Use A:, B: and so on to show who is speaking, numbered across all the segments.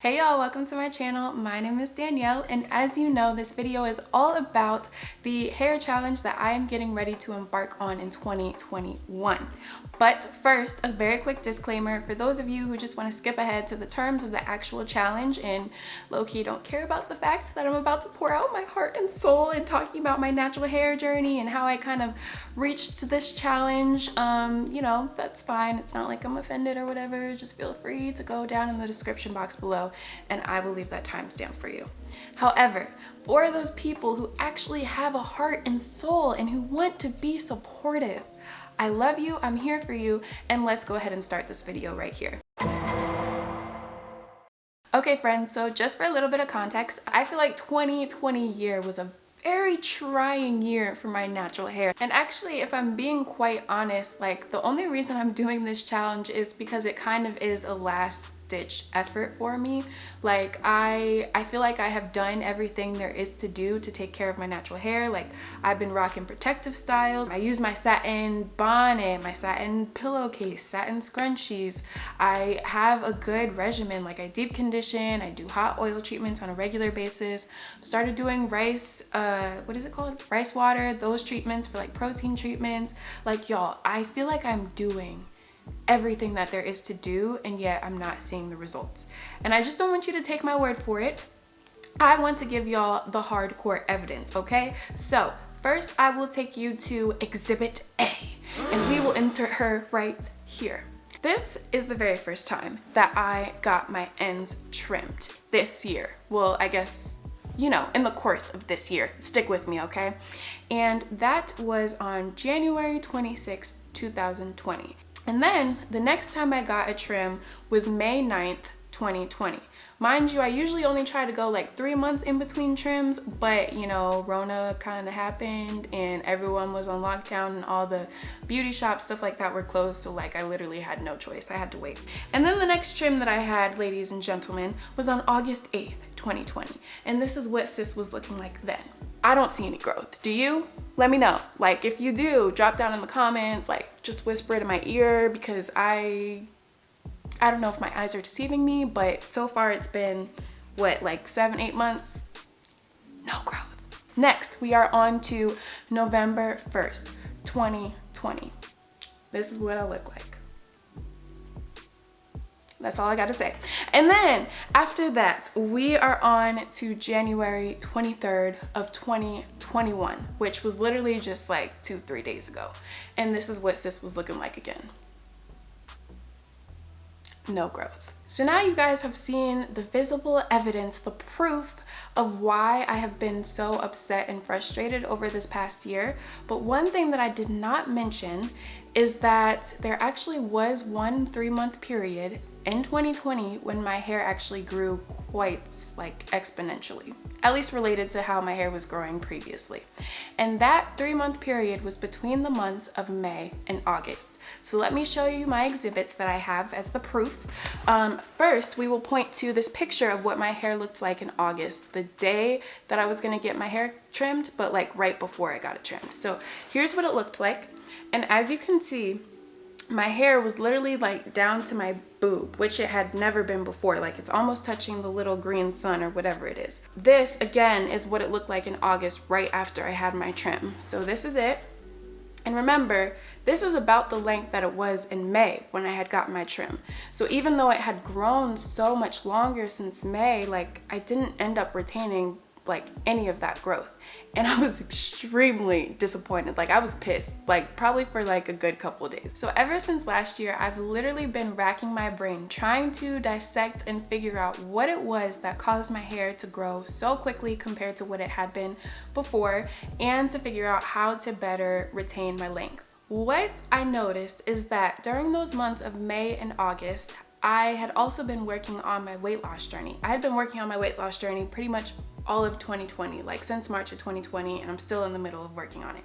A: Hey y'all, welcome to my channel. My name is Danielle, and as you know, this video is all about the hair challenge that I am getting ready to embark on in 2021. But first, a very quick disclaimer for those of you who just want to skip ahead to the terms of the actual challenge and low-key don't care about the fact that I'm about to pour out my heart and soul in talking about my natural hair journey and how I kind of reached to this challenge. You know, that's fine. It's not like I'm offended or whatever. Just feel free to go down in the description box below and I will leave that timestamp for you. However, for those people who actually have a heart and soul and who want to be supportive, I love you, I'm here for you, and let's go ahead and start this video right here. Okay friends, so just for a little bit of context, I feel like 2020 year was a very trying year for my natural hair. And actually, if I'm being quite honest, like the only reason I'm doing this challenge is because it kind of is a last ditch effort for me. Like I feel like I have done everything there is to do to take care of my natural hair. Like I've been rocking protective styles. I use my satin bonnet, my satin pillowcase, satin scrunchies. I have a good regimen. Like I deep condition, I do hot oil treatments on a regular basis. Started doing rice, what is it called? Rice water, those treatments for like protein treatments. Like y'all, I feel like I'm doing everything that there is to do, and yet I'm not seeing the results. And I just don't want you to take my word for it. I want to give y'all the hardcore evidence, okay? So first I will take you to Exhibit A, and we will insert her right here. This is the very first time that I got my ends trimmed this year. Well, I guess, you know, in the course of this year. Stick with me, okay? And that was on January 26th, 2020. And then the next time I got a trim was May 9th, 2020. Mind you, I usually only try to go like 3 months in between trims, but you know, Rona kind of happened and everyone was on lockdown and all the beauty shops, stuff like that were closed. So like I literally had no choice. I had to wait. And then the next trim that I had, ladies and gentlemen, was on August 8th, 2020. And this is what sis was looking like then. I don't see any growth. Do you? Let me know. Like if you do, drop down in the comments, like just whisper it in my ear, because I don't know if my eyes are deceiving me, but so far it's been what, like 7-8 months? No growth. Next, we are on to November 1st, 2020. This is what I look like. That's all I gotta say. And then after that, we are on to January 23rd of 2021, which was literally just like 2-3 days ago. And this is what sis was looking like again. No growth. So now you guys have seen the visible evidence, the proof of why I have been so upset and frustrated over this past year. But one thing that I did not mention is that there actually was one 3-month period in 2020 when my hair actually grew quite like exponentially, at least related to how my hair was growing previously. And that 3-month period was between the months of May and August. So let me show you my exhibits that I have as the proof. First, we will point to this picture of what my hair looked like in August, the day that I was gonna get my hair trimmed, but like right before I got it trimmed. So here's what it looked like. And as you can see, my hair was literally like down to my boob, which it had never been before. Like it's almost touching the little green sun or whatever it is. This again is what it looked like in August right after I had my trim. So this is it. And remember, this is about the length that it was in May when I had gotten my trim. So even though it had grown so much longer since May, like I didn't end up retaining like any of that growth. And I was extremely disappointed. Like I was pissed, like probably for like a good couple of days. So ever since last year, I've literally been racking my brain trying to dissect and figure out what it was that caused my hair to grow so quickly compared to what it had been before, and to figure out how to better retain my length. What I noticed is that during those months of May and August, I had also been working on my weight loss journey. I had been working on my weight loss journey pretty much all of 2020, like since March of 2020, and I'm still in the middle of working on it.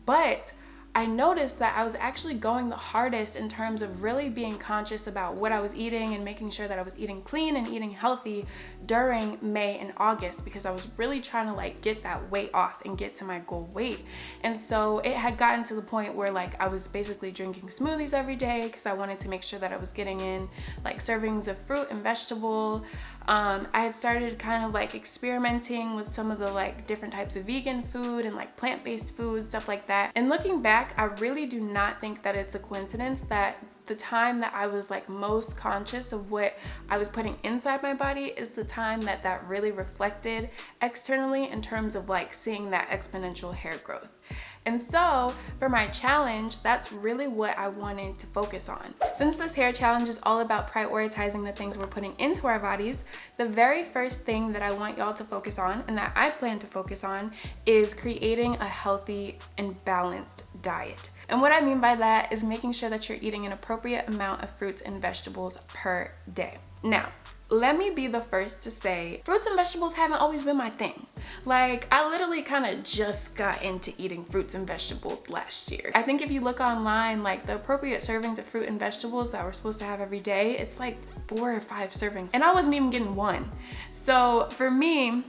A: But I noticed that I was actually going the hardest in terms of really being conscious about what I was eating and making sure that I was eating clean and eating healthy during May and August, because I was really trying to like get that weight off and get to my goal weight. And so it had gotten to the point where like I was basically drinking smoothies every day because I wanted to make sure that I was getting in like servings of fruit and vegetable, I had started kind of like experimenting with some of the like different types of vegan food and like plant-based food, stuff like that. And looking back, I really do not think that it's a coincidence that the time that I was like most conscious of what I was putting inside my body is the time that that really reflected externally in terms of like seeing that exponential hair growth. And so for my challenge, that's really what I wanted to focus on. Since this hair challenge is all about prioritizing the things we're putting into our bodies, the very first thing that I want y'all to focus on, and that I plan to focus on, is creating a healthy and balanced diet. And what I mean by that is making sure that you're eating an appropriate amount of fruits and vegetables per day. Now, let me be the first to say, fruits and vegetables haven't always been my thing. Like, I literally kind of just got into eating fruits and vegetables last year. I think if you look online, like the appropriate servings of fruit and vegetables that we're supposed to have every day, it's like 4 or 5 servings. And I wasn't even getting one. So for me,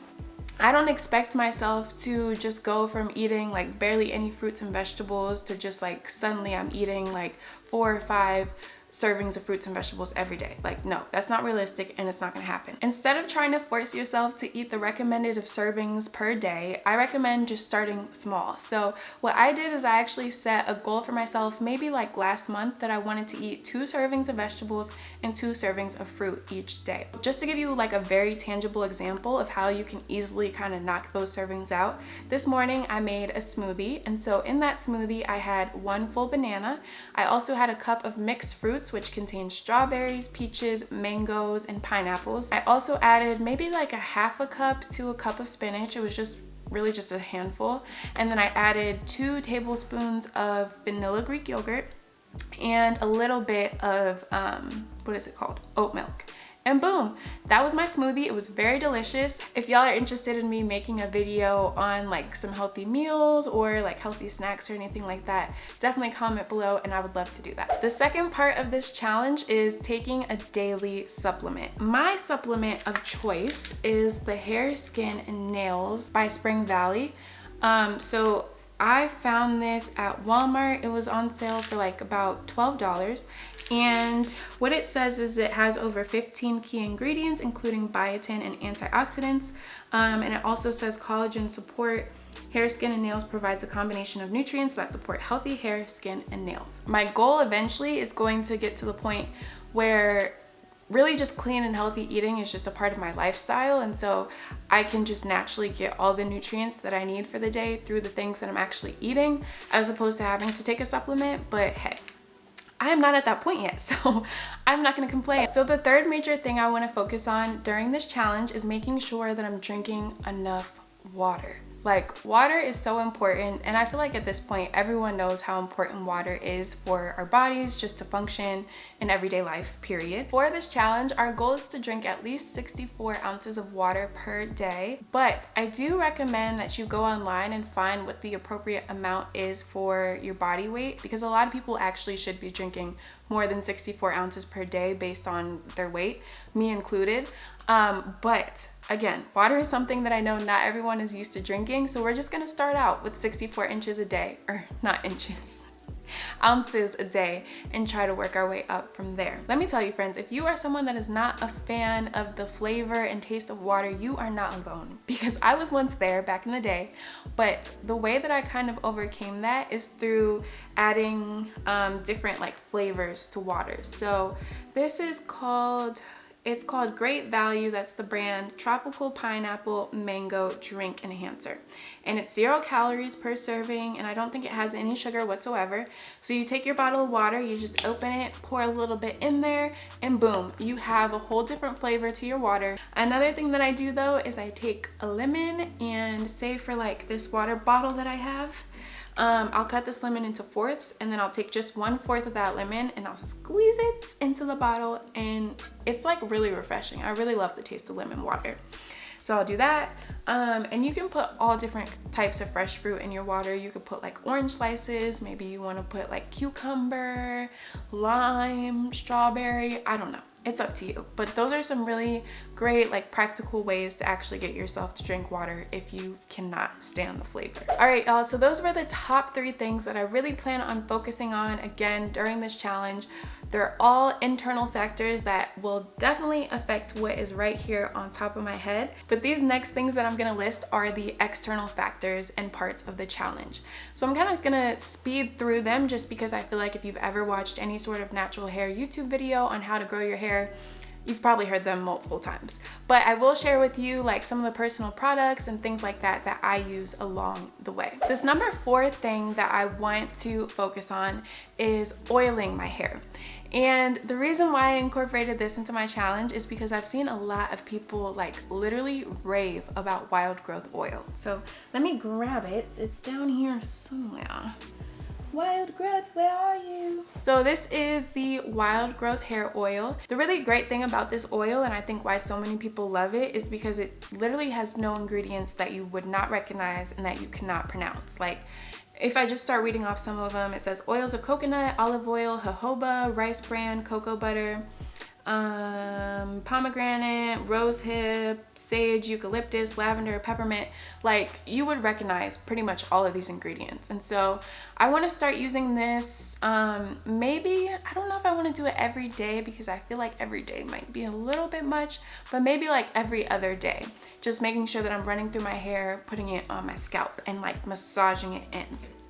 A: I don't expect myself to just go from eating like barely any fruits and vegetables to just like suddenly I'm eating like 4 or 5 servings of fruits and vegetables every day. Like, no, that's not realistic and it's not gonna happen. Instead of trying to force yourself to eat the recommended of servings per day, I recommend just starting small. So what I did is I actually set a goal for myself maybe like last month that I wanted to eat 2 servings of vegetables and 2 servings of fruit each day. Just to give you like a very tangible example of how you can easily kind of knock those servings out, this morning I made a smoothie, and so in that smoothie I had 1 full banana. I also had a cup of mixed fruits, which contained strawberries, peaches, mangoes, and pineapples. I also added maybe like a half a cup to a cup of spinach. It was just really just a handful. And then I added 2 tablespoons of vanilla Greek yogurt and a little bit of, oat milk. And boom, that was my smoothie. It was very delicious. If y'all are interested in me making a video on like some healthy meals or like healthy snacks or anything like that, definitely comment below and I would love to do that. The second part of this challenge is taking a daily supplement. My supplement of choice is the Hair, Skin, and Nails by Spring Valley. So I found this at Walmart. It was on sale for like about $12. And what it says is it has over 15 key ingredients, including biotin and antioxidants. And it also says collagen support. Hair, Skin, and Nails provides a combination of nutrients that support healthy hair, skin, and nails. My goal eventually is going to get to the point where really just clean and healthy eating is just a part of my lifestyle, and so I can just naturally get all the nutrients that I need for the day through the things that I'm actually eating, as opposed to having to take a supplement. But hey, I am not at that point yet, so I'm not gonna complain. So the third major thing I wanna focus on during this challenge is making sure that I'm drinking enough water. Like, water is so important, and I feel like at this point everyone knows how important water is for our bodies just to function in everyday life, period. For this challenge, our goal is to drink at least 64 ounces of water per day, but I do recommend that you go online and find what the appropriate amount is for your body weight, because a lot of people actually should be drinking more than 64 ounces per day based on their weight, me included. But again, water is something that I know not everyone is used to drinking, so we're just gonna start out with 64 inches a day, or not inches, ounces a day, and try to work our way up from there. Let me tell you, friends, if you are someone that is not a fan of the flavor and taste of water, you are not alone, because I was once there back in the day. But the way that I kind of overcame that is through adding different like flavors to water. So this is called, it's called Great Value. That's the brand, Tropical Pineapple Mango Drink Enhancer. And it's 0 calories per serving, and I don't think it has any sugar whatsoever. So you take your bottle of water, you just open it, pour a little bit in there, and boom, you have a whole different flavor to your water. Another thing that I do though is I take a lemon, and say for like this water bottle that I have, I'll cut this lemon into fourths, and then I'll take just 1/4 of that lemon and I'll squeeze it into the bottle, and it's like really refreshing. I really love the taste of lemon water. So I'll do that. And you can put all different types of fresh fruit in your water. You could put like orange slices, maybe you want to put like cucumber, lime, strawberry, I don't know. It's up to you. But those are some really great like practical ways to actually get yourself to drink water if you cannot stand the flavor. All right, y'all, so those were the top 3 things that I really plan on focusing on again during this challenge. They're all internal factors that will definitely affect what is right here on top of my head. But these next things that I'm gonna list are the external factors and parts of the challenge. So I'm kind of gonna speed through them just because I feel like if you've ever watched any sort of natural hair YouTube video on how to grow your hair, you've probably heard them multiple times. But I will share with you like some of the personal products and things like that that I use along the way. This number 4 thing that I want to focus on is oiling my hair. And the reason why I incorporated this into my challenge is because I've seen a lot of people like literally rave about wild growth oil. So let me grab it. It's down here somewhere. Wild growth, where are you? So this is the wild growth hair oil. The really great thing about this oil, and I think why so many people love it, is because it literally has no ingredients that you would not recognize and that you cannot pronounce. Like, if I just start reading off some of them, it says oils of coconut, olive oil, jojoba, rice bran, cocoa butter, pomegranate, rosehip, sage, eucalyptus, lavender, peppermint. Like, you would recognize pretty much all of these ingredients. And so I want to start using this maybe, I don't know if I want to do it every day because I feel like every day might be a little bit much, but maybe like every other day. Just making sure that I'm running through my hair, putting it on my scalp and like massaging it in.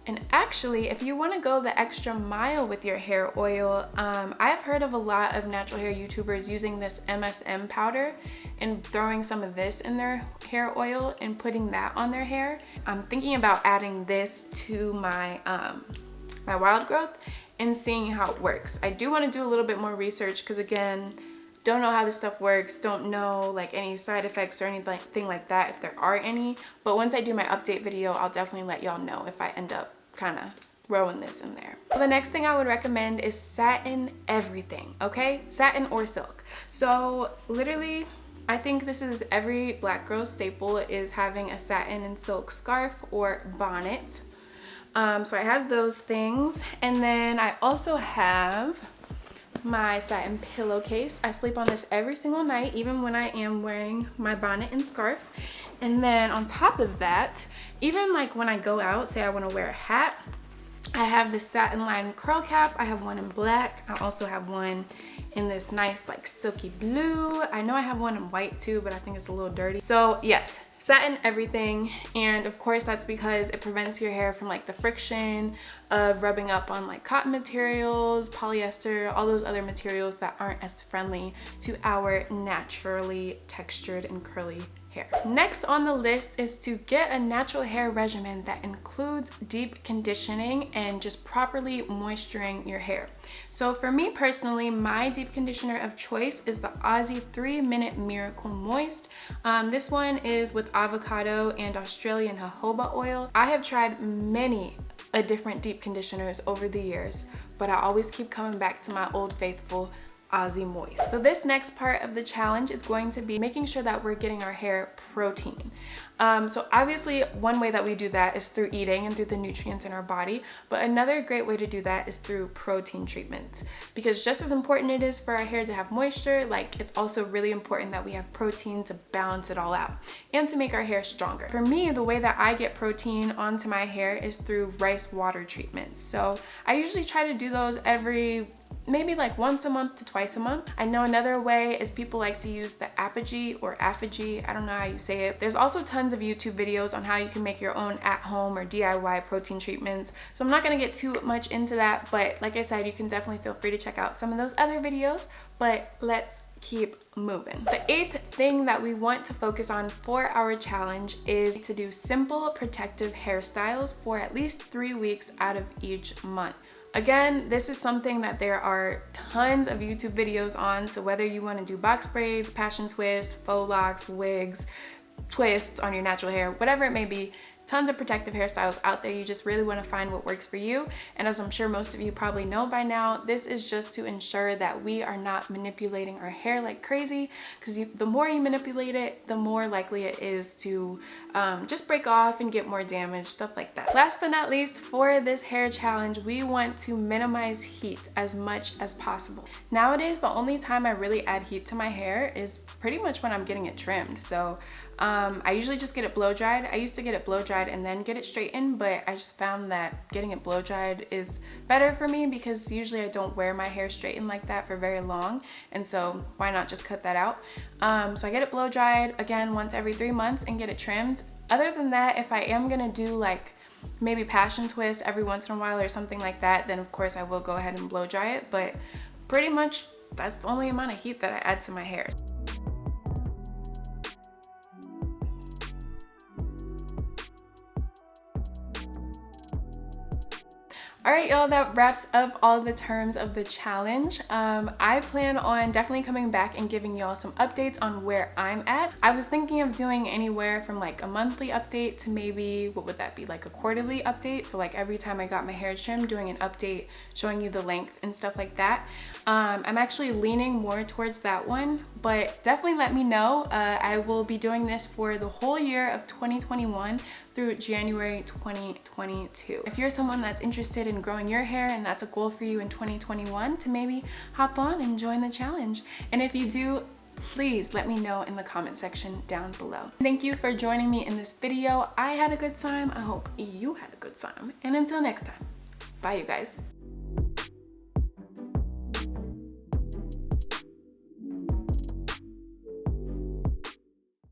A: And actually, if you want to go the extra mile with your hair oil, I've heard of a lot of natural hair YouTubers using this MSM powder and throwing some of this in their hair oil and putting that on their hair. I'm thinking about adding this to my, my wild growth and seeing how it works. I do want to do a little bit more research because, again, don't know how this stuff works, don't know like any side effects or anything like that if there are any. But once I do my update video, I'll definitely let y'all know if I end up kind of throwing this in there. Well, the next thing I would recommend is satin everything, okay? Satin or silk. So literally, I think this is every black girl's staple, is having a satin and silk scarf or bonnet. So I have those things. And then I also have my satin pillowcase. I sleep on this every single night, even when I am wearing my bonnet and scarf. And then on top of that, even like when I go out, say I want to wear a hat, I have this satin lined curl cap. I have one in black. I also have one in this nice like silky blue. I know I have one in white too, but I think it's a little dirty. So yes, satin everything. And of course that's because it prevents your hair from like the friction of rubbing up on like cotton materials, polyester, all those other materials that aren't as friendly to our naturally textured and curly hair. Next on the list is to get a natural hair regimen that includes deep conditioning and just properly moisturizing your hair. So for me personally, my deep conditioner of choice is the Aussie 3-Minute Miracle Moist. This one is with avocado and Australian jojoba oil. I have tried many different deep conditioners over the years, but I always keep coming back to my old faithful Aussie Moist. So this next part of the challenge is going to be making sure that we're getting our hair protein. So obviously one way that we do that is through eating and through the nutrients in our body, but another great way to do that is through protein treatments, because just as important it is for our hair to have moisture, like it's also really important that we have protein to balance it all out and to make our hair stronger. For me, the way that I get protein onto my hair is through rice water treatments. So I usually try to do those maybe like once a month to twice a month. I know another way is people like to use the apogee or apogee, I don't know how you say it. There's also tons of YouTube videos on how you can make your own at-home or DIY protein treatments. So I'm not gonna get too much into that, but like I said, you can definitely feel free to check out some of those other videos, but let's keep moving. The 8th thing that we want to focus on for our challenge is to do simple protective hairstyles for at least 3 weeks out of each month. Again, this is something that there are tons of YouTube videos on, so whether you want to do box braids, passion twists, faux locks, wigs, twists on your natural hair, whatever it may be, tons of protective hairstyles out there. You just really want to find what works for you. And as I'm sure most of you probably know by now, this is just to ensure that we are not manipulating our hair like crazy, because the more you manipulate it, the more likely it is to just break off and get more damage, stuff like that. Last but not least, for this hair challenge, we want to minimize heat as much as possible. Nowadays, the only time I really add heat to my hair is pretty much when I'm getting it trimmed. So I usually just get it blow dried. I used to get it blow dried and then get it straightened, but I just found that getting it blow dried is better for me because usually I don't wear my hair straightened like that for very long, and so why not just cut that out? So I get it blow dried again once every 3 months and get it trimmed. Other than that, if I am gonna do like maybe passion twist every once in a while or something like that, then of course I will go ahead and blow dry it, but pretty much that's the only amount of heat that I add to my hair. All right, y'all, that wraps up all the terms of the challenge. I plan on definitely coming back and giving y'all some updates on where I'm at. I was thinking of doing anywhere from like a monthly update to maybe, what would that be, like a quarterly update? So like every time I got my hair trimmed, doing an update showing you the length and stuff like that. I'm actually leaning more towards that one, but definitely let me know. I will be doing this for the whole year of 2021 through January 2022. If you're someone that's interested in growing your hair and that's a goal for you in 2021, to maybe hop on and join the challenge. And if you do, please let me know in the comment section down below. Thank you for joining me in this video. I had a good time. I hope you had a good time. And until next time, bye you guys.